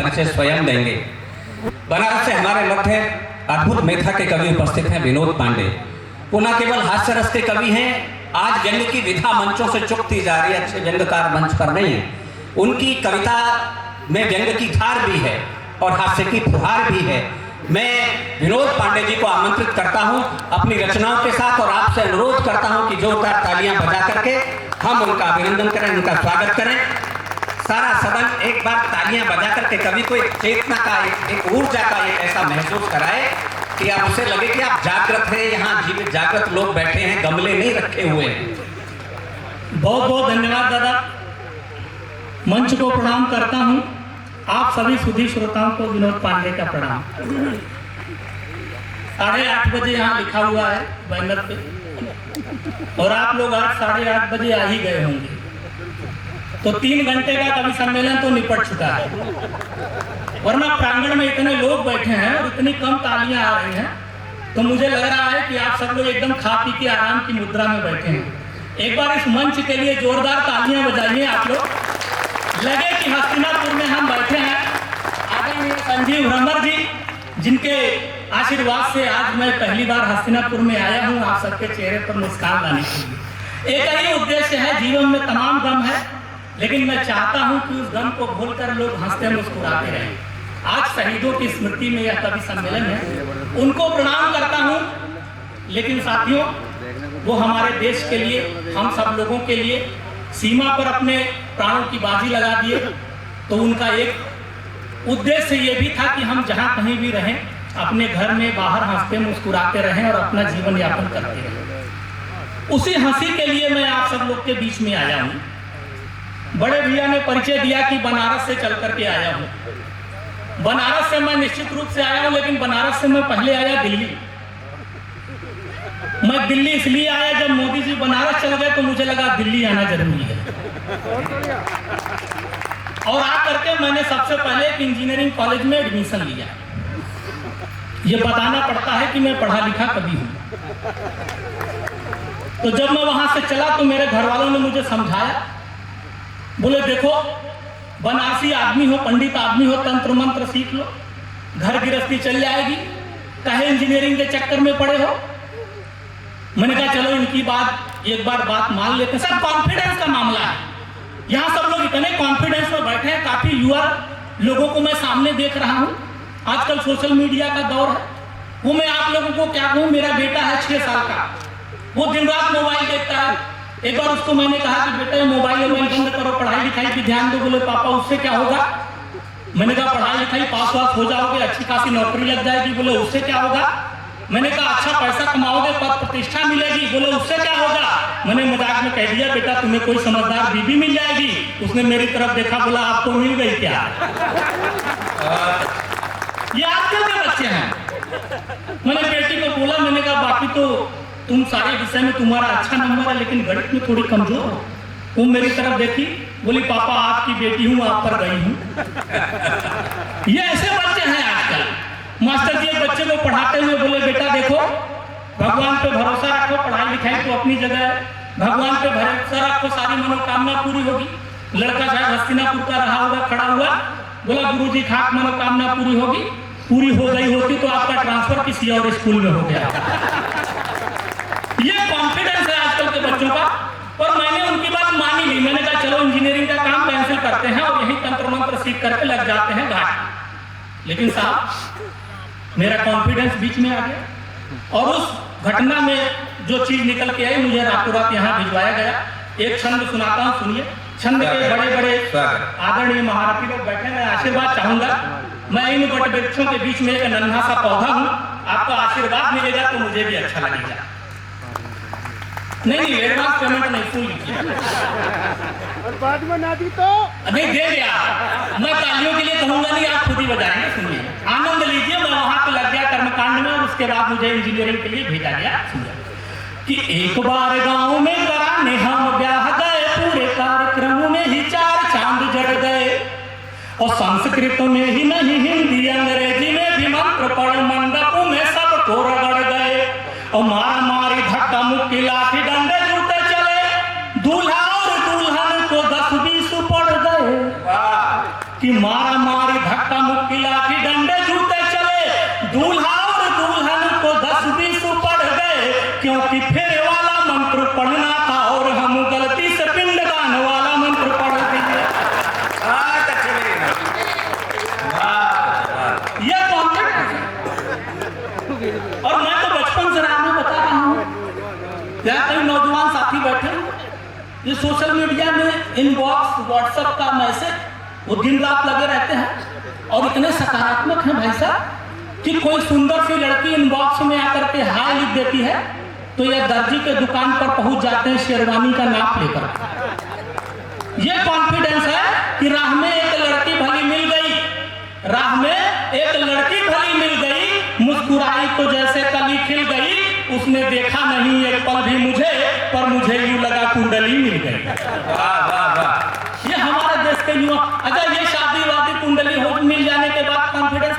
ढंग से स्वयं देंगे। बनारस से हमारे मध्य अद्भुत मेधा के कवि उपस्थित हैं विनोद पांडे। वो न केवल हास्य रस के कवि हैं, आज व्यंग की विधा मंचों से चुकती जा रही है, अच्छे व्यंगकार मंच पर नहीं है। उनकी कविता में व्यंग की धार भी है और हास्य की फुहार भी है। मैं विनोद पांडे जी को आमंत्रित करता हूं अपनी रचनाओं के साथ और आपसे अनुरोध करता हूं कि जोरदार तालियां बजा करके हम उनका अभिनंदन करें, उनका स्वागत करें। सारा सदन एक बार तालियां बजा करके कवि को एक चेतना का, एक ऊर्जा का एक ऐसा महसूस कराए कि आप उसे लगे कि आप जागृत हैं, यहाँ जीवित जागृत लोग बैठे हैं, गमले नहीं रखे हुए हैं। बहुत बहुत धन्यवाद दादा। मंच को प्रणाम करता हूँ। आप सभी सुधी श्रोताओं को विनोद पांडे का प्रणाम। 8:30 बजे यहाँ लिखा हुआ है बैनर पे, और आप लोग आज 8:30 बजे आ ही गए होंगे, तो 3 घंटे का कवि सम्मेलन तो निपट चुका है। वरना प्रांगण में इतने लोग बैठे हैं और इतनी कम तालियां आ रही हैं, तो मुझे लग रहा है कि आप सब लोग एकदम खा पी के आराम की मुद्रा में बैठे हैं। एक बार इस मंच के लिए जोरदार तालियां बजाइए आप लोग। लगे कि हस्तिनापुर में हम बैठे हैं। आदरणीय संजीव भ्रमर जी, जिनके आशीर्वाद से आज मैं पहली बार हस्तिनापुर में आया हूँ आप सबके चेहरे पर मुस्कान लाने के लिए। एक ही उद्देश्य है, जीवन में तमाम गम है, लेकिन मैं चाहता हूं कि उस गम को भूलकर लोग हंसते मुस्कुराते रहें। आज शहीदों की स्मृति में यह कवि सम्मेलन है, उनको प्रणाम करता हूं। लेकिन साथियों, वो हमारे देश के लिए, हम सब लोगों के लिए सीमा पर अपने प्राणों की बाजी लगा दिए, तो उनका एक उद्देश्य ये भी था कि हम जहां कहीं भी रहें, अपने घर में बाहर हंसते मुस्कुराते रहें और अपना जीवन यापन करते रहें। उसी हंसी के लिए मैं आप सब लोग के बीच में आया हूँ। बड़े भैया ने परिचय दिया कि बनारस से चल करके आया हूँ। बनारस से मैं निश्चित रूप से आया हूँ, लेकिन बनारस से मैं पहले आया दिल्ली। मैं दिल्ली इसलिए आया, जब मोदी जी बनारस चल गए तो मुझे लगा दिल्ली आना जरूरी है। और आकर के मैंने सबसे पहले एक इंजीनियरिंग कॉलेज में एडमिशन लिया। ये बताना पड़ता है कि मैं पढ़ा लिखा कवि हूँ। तो जब मैं वहां से चला तो मेरे घर वालों ने मुझे समझाया, बोले देखो बनारसी आदमी हो, पंडित आदमी हो, तंत्र मंत्र सीख लो, घर गृहस्थी चल जाएगी, काहे इंजीनियरिंग के चक्कर में पड़े हो। मैंने कहा चलो इनकी बात एक बार बात मान लेते हैं। सब कॉन्फिडेंस का मामला है, यहाँ सब लोग इतने कॉन्फिडेंस में बैठे हैं। काफी युवा लोगों को मैं सामने देख रहा हूँ। आजकल सोशल मीडिया का दौर है। वो मैं आप लोगों को क्या कहूँ, मेरा बेटा है 6 साल का, वो दिन रात मोबाइल देखता है। एक बार उसको मैंने कहा कि बेटा मोबाइल बंद करो, पढ़ाई लिखाई पे ध्यान दो। बोले पापा उससे क्या होगा। मैंने कहा पढ़ाई लिखाई पास वास हो जाओगे, अच्छी खासी नौकरी लग जाएगी। बोले उससे क्या होगा। मैंने कहा अच्छा पैसा कमाओगे, पद प्रतिष्ठा मिलेगी। बोले उससे क्या होगा। मैंने मजाक में कह दिया बेटा तुम्हें कोई समझदार बीबी मिल जाएगी। उसने मेरी तरफ देखा, बोला आपको मिल गई क्या। ये आजकल के बच्चे हैं। मैंने बेटी को बोला, मैंने कहा बाकी तो तुम सारे विषय में तुम्हारा अच्छा नंबर है, लेकिन गणित में थोड़ी कमजोर हो। वो मेरी तरफ देखी, बोली पापा आपकी बेटी हूँ, आप पर गई हूँ। ये ऐसे बच्चे हैं आजकल। मास्टर जी एक बच्चे को पढ़ाते हुए बोले बेटा देखो भगवान पे भरोसा रखो, पढ़ाई लिखाई तो अपनी जगह है, भगवान पे भरोसा रखो, सारी मनोकामना पूरी होगी। लड़का शायद हस्तिनापुर का रहा होगा, खड़ा हुआ, बोला गुरुजी खाक मनोकामना पूरी होगी। पूरी हो गई होती तो आपका ट्रांसफर किसी और स्कूल में हो गया। ये कॉन्फिडेंस है आजकल के बच्चों का। और मैंने उनकी बात मानी नहीं। मैंने कहा चलो इंजीनियरिंग का काम कैंसिल करते हैं और यही तंत्र मंत्र सीख करके लग जाते हैं घाट। लेकिन साहब मेरा कॉन्फिडेंस बीच में आ गया और उस घटना में जो चीज निकल के आई मुझे रातों रात यहाँ भिजवाया गया। एक छंद सुनाता हूँ, सुनिए। छंद के बड़े बड़े आदरणीय महारथी लोग बैठे, मैं आशीर्वाद चाहूंगा। मैं इन बट वृक्षों के बीच में एक नन्हा सा पौधा हूँ, आपका आशीर्वाद मिलेगा तो मुझे भी अच्छा लगेगा। नहीं एडवांस पेमेंट नहीं, फुल और बाद में ना दी तो नहीं दे दिया। मैं तालियों के लिए कहूंगा नहीं, आप खुद ही बजाएंगे। सुनिए, आनंद लीजिए। मैं वहां पे लग गया कर्मकांड में और उसके बाद मुझे इंजीनियरिंग के लिए भेजा गया। कि एक बार गांव में कराने हम ब्याह गए, पूरे कार्यक्रम में ही 4 चांद जड़ गए। और संस्कृत में ही नहीं हिंदी अंग्रेजी में भी मंत्र पढ़ मंडप में सबको रगड़ गए। और मारा मारी धक्का मुक्की लाठी डंडे जूते चले, दूल्हा और दुल्हन को 10-20 पड़ गए। कि मारा मारी धक्का ये सोशल मीडिया में इनबॉक्स व्हाट्सएप का मैसेज वो दिन रात लगे रहते हैं और इतने सकारात्मक हैं भाई साहब कि कोई सुंदर सी लड़की इनबॉक्स में आकर के हाय लिख देती है तो ये दर्जी के दुकान पर पहुंच जाते हैं शेरवानी का नाप लेकर। ये कॉन्फिडेंस है कि राह में एक लड़की भली मिल गई, राह में एक लड़की भली मिल गई, मुस्कुराई तो जैसे कली खिल गई, उसने देखा नहीं एक पल भी मुझे, पर मुझे यूं लगा कुंडली मिल गई। वाह वाह वाह। ये हमारे देश के युवा, अगर ये शादी वादी कुंडली हो मिल जाने के बाद कॉन्फिडेंस